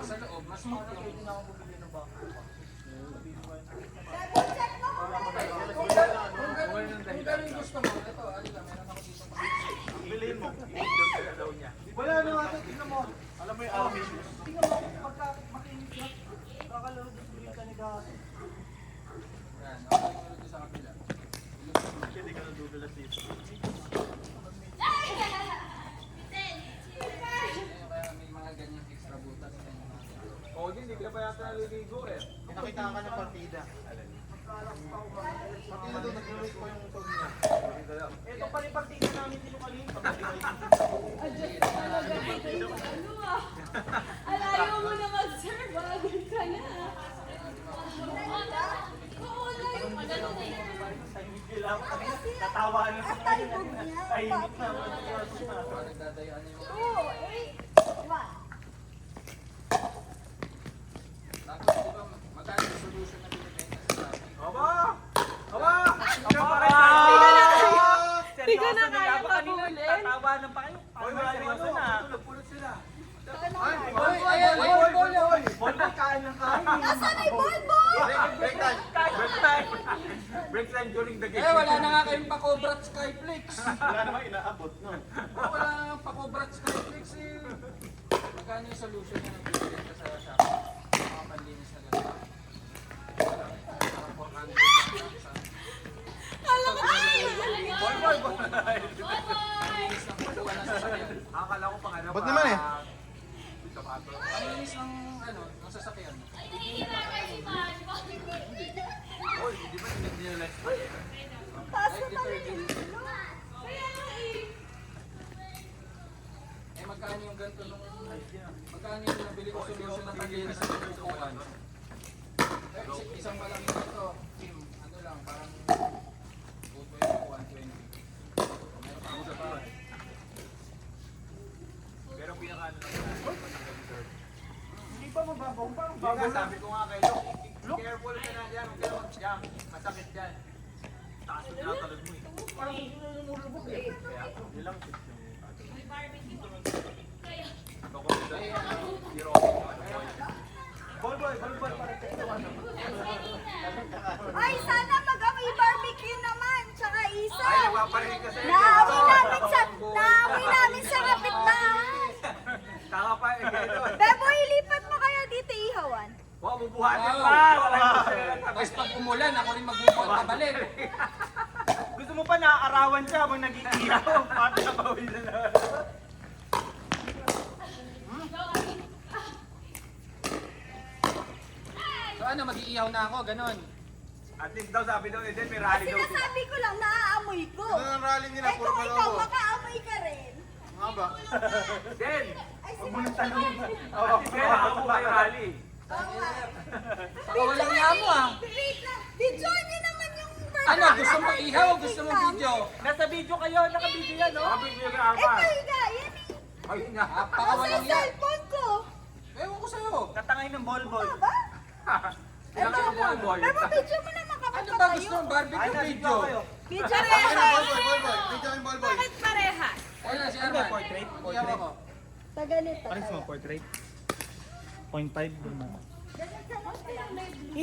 Sa loob, mas smooth yung Double check mo kung ano. kung ganun gusto mo, ito, ano lang, meron ako dito. Bilhin mo. I-endorse ka na daw niya. Wala na nga, tignan mo. Alam mo yung amin. Tingnan mo, pagka makinig siya, kakalaro din yung kanigaso. Yan, ako yung sa kapila. Hindi ka nadudulas dito. Ayun, kaya may mga ganyang extra butas. Oo, hindi ka pa yata naliligo eh. Nakita ka ng partida. Partida doon, nag-release ko yung tog niya. Ito pa rin partida namin dito kanina. Alayo mo na mag-serve, agad ka na. Oo, layo mo na. Natawa na Ang talbog niya. tahimik na. Mga nagdadayaan yung... 2, 8, 1. Tapos, di ba, magkano yung solution na binibenta sa Shopee? Aba! Aba! Ikaw pa rin! Hindi ko na kaya mabulin. Tatawanan pa kayo. Oy, may seryoso na. Pulot sila. Boy, boy! Boy, kain ng kain. Nasaan na yung ball ball? Break time. Break time! Break time during the game. Eh, wala na nga kayong pa-cobrat Skyflix. Wala naman inaabot, no? Wala nga pa-cobrat Skyflix eh. Magkano yung solution na binibenta sa Shopee? Mga panlinis na gano'n. Parang 400 lang sa... Alam ko. Boy, boy, boy! Panlinis ng pagkuha ng sasakyan. Akala ko pang ano Ba't naman eh? Sapato. Panlinis ng ano, ng sasakyan. Oy, di ba nag-realize pa eh? Taas Like na tayo. detergent. Kaya nga eh. Eh, magkano yung ganito nung... Magkano yung nabili ko solution ng panlinis ng pagkuhan? Isang malang ito, Kim, ano lang, parang 220, 120. Meron pa ako sa pa. Pero pinaka-ano lang Hindi pa mababaw. Parang Baga, bago sabi ko nga kay Luke, careful ka na dyan, huwag ka na mag-jam. Masakit dyan. Taas na tinatalon mo eh. Parang lumulubog eh. Kaya, Yun lang tip yung ako ko dito, zero ako yung ano ko. Ball boy para tayo. Ay, sana mag-amoy barbecue naman. Tsaka isa. Ay, nagpaparinig kasi. Naamoy namin sa kapitbahay. Tama pa eh, ganito. Bebo, ilipat mo kaya dito ihawan. Wow, bubuhatin Wow. pa! Wala yung pera. Tapos pag umulan, ako rin magbubuhat pabalik. Gusto mo pa naaarawan siya habang nag-iiyaw. Pati na bawil na lang. So ano, mag-iiyaw na ako, ganun. At least daw sabi daw, Eden, may Ang rally daw sila. sinasabi ko lang, naaamoy ko. Ano ang rally nila? Eh Puro kung ikaw, palobo. makaamoy ka rin. Nga ba? Den! Ay, Huwag mo nang tanong. Oh, Den, ako mo kayo rally. Oo nga. Baka walang nga mo ah. Wait lang. Video niyo naman yung Ano, gusto mo ihaw o gusto mo video? Nasa video kayo, naka-video yan, no? Sabi ko yung Eh, ama. pahiga. Yan eh. Ay, nga. Baka Nasa walang yan. cellphone ko. Ewan ko sa'yo. Tatangay ng ball ball. Ano ba? Kailan ka boy, boy? Pero video mo naman kapag Ano ba gusto mo? Ay, Barbecue na-video video? kayo. Video Ay, reha. ball boy. Video yung ball boy. Bakit pareha? Ayun na, si Ano, Arman. portrait? Iyaw ako. Sa ganito. Pares mo, portrait? 0.5. Ganito.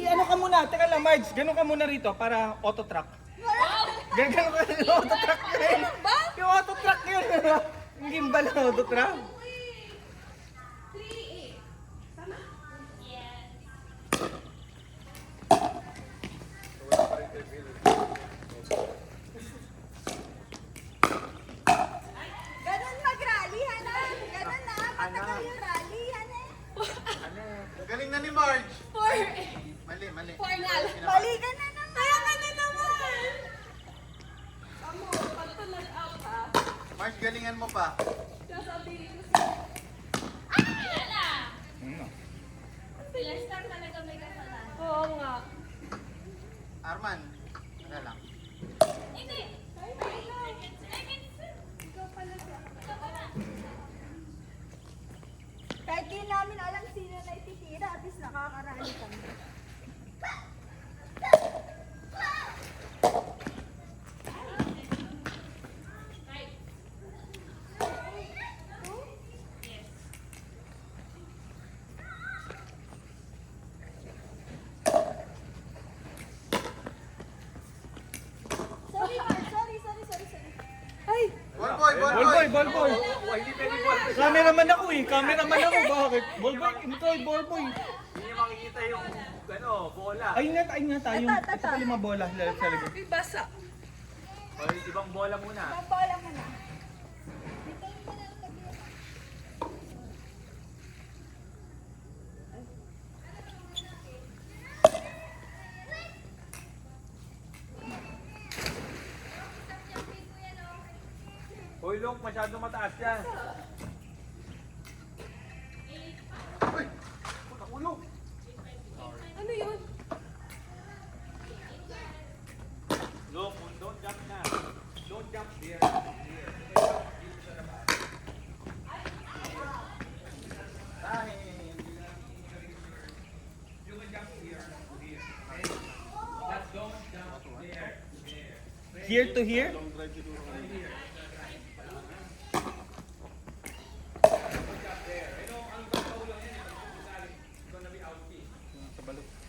Ano ka muna? Teka lang, Marge. Ganun ka muna rito para auto-track. Ganun ka yung auto-track yun. Ba? Yung auto-track yun. Yung gimbal na auto-track. Ganun mag-rally, Hana. Ganun na. Matagal yung rally, Hana. Galing na ni Marge. Four. Mali. Mali ka na naman. Kaya ka na naman. Amo, pag tumag-out ha, Marge, galingan mo pa. sasabihin ko siya. Pilastar talaga may kasalanan. Oo nga. Arman, wala lang. Hindi. Ikaw pala siya. Kahit di namin alam sino na ititira, at least nakakarali kami. ball boy. Hindi pwede ball boy. Cameraman ako eh. Cameraman ako. Bakit? Ball boy. Ito ay ball boy. Hindi niya makikita yung bola. Ayun nga tayo. Ito pa 5 bola. Sa likod. May basa. O, ibang bola muna. Bola mo na. Hoy, Lok, masyado mataas yan. Uy! Pagkakulong! Ano yun? Lok, don't jump na. Don't jump there. Here to here.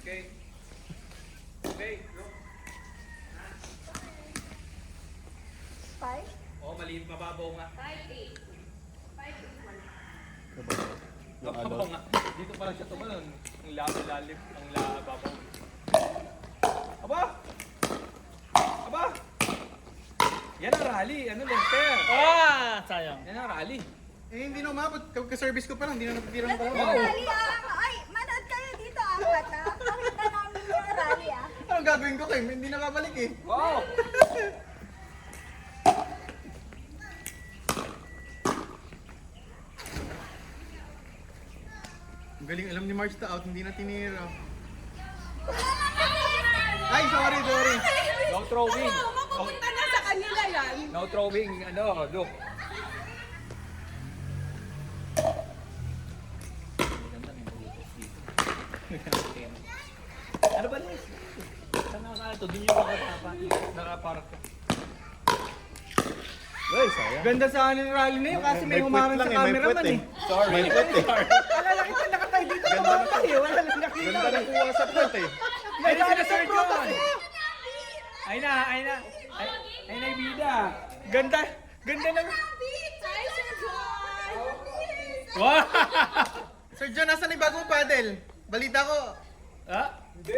Okay. Okay, Lok. Five? Oh, maliit, mababaw nga. 5-8. 5-8. Mababaw nga. Dito pala siya tumalon. Ang lalim, ang lababaw. Aba! Aba! Yan ang rally. Ano, Lester? Sayang. Yan ang rally. Eh, hindi na umabot. Ka-service ko pa lang, hindi na natitira ng Yung parang. rally ay, manood kayo dito apat ha. Pakita namin yung rally ah. Anong gagawin ko kayo? Hindi na babalik eh. Wow! Ang galing, alam ni Marge ta out, hindi na tinira. Ay, sorry. No throwing. Mapupunta na sa kanila yan. No throwing, look. Ano ba this? Saan nakakala to? Doon yung nakapark ko. Ay, sayang. Ganda sa akin yung rally na yun kasi may humarang sa cameraman eh. Sorry. May puwet eh. Alala kita nakatay dito sa mga tayo. Wala lang nakita. Ganda ng kuha sa puwet eh. May sila Sir John. Ay na, bida. Ganda ng... Hi, Sir John! Wow! Sir John, nasan yung bagong paddle? Balita ko, Ah? Hindi.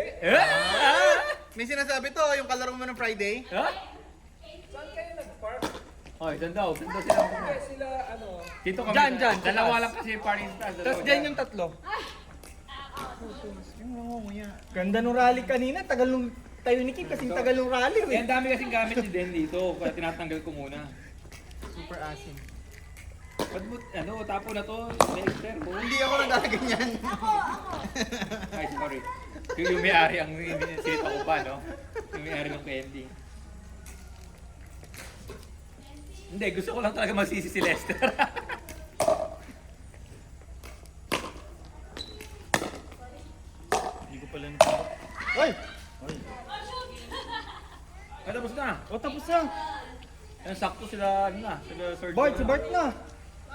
may sinasabi to, yung kalaro mo ng Friday. Ah? Saan kayo nag-park? Oh, dyan daw sila. Sila, ano? Dito kami. Dyan. Dalawa lang kasi yung parking stand. Tapos dyan yung tatlo. Ganda nung rally kanina. Tagal nung tayo ni Kim kasing tagal nung rally. Eh, Eh. ang dami kasing gamit ni Den dito. Kaya tinatanggal ko muna. Super asim. Ba't mo, tapo na to, Dexter. Hindi ako nagaganyan. Ay, sorry. Yung may-ari ang sinisita ko pa, no? Yung may-ari ng candy. Hindi, gusto ko lang talaga masisi si Lester. Hindi ko pala nito. Ay! Ay, tapos na. O tapos na. Yan, sakto sila, sila Sir Bart, John. si Bart na.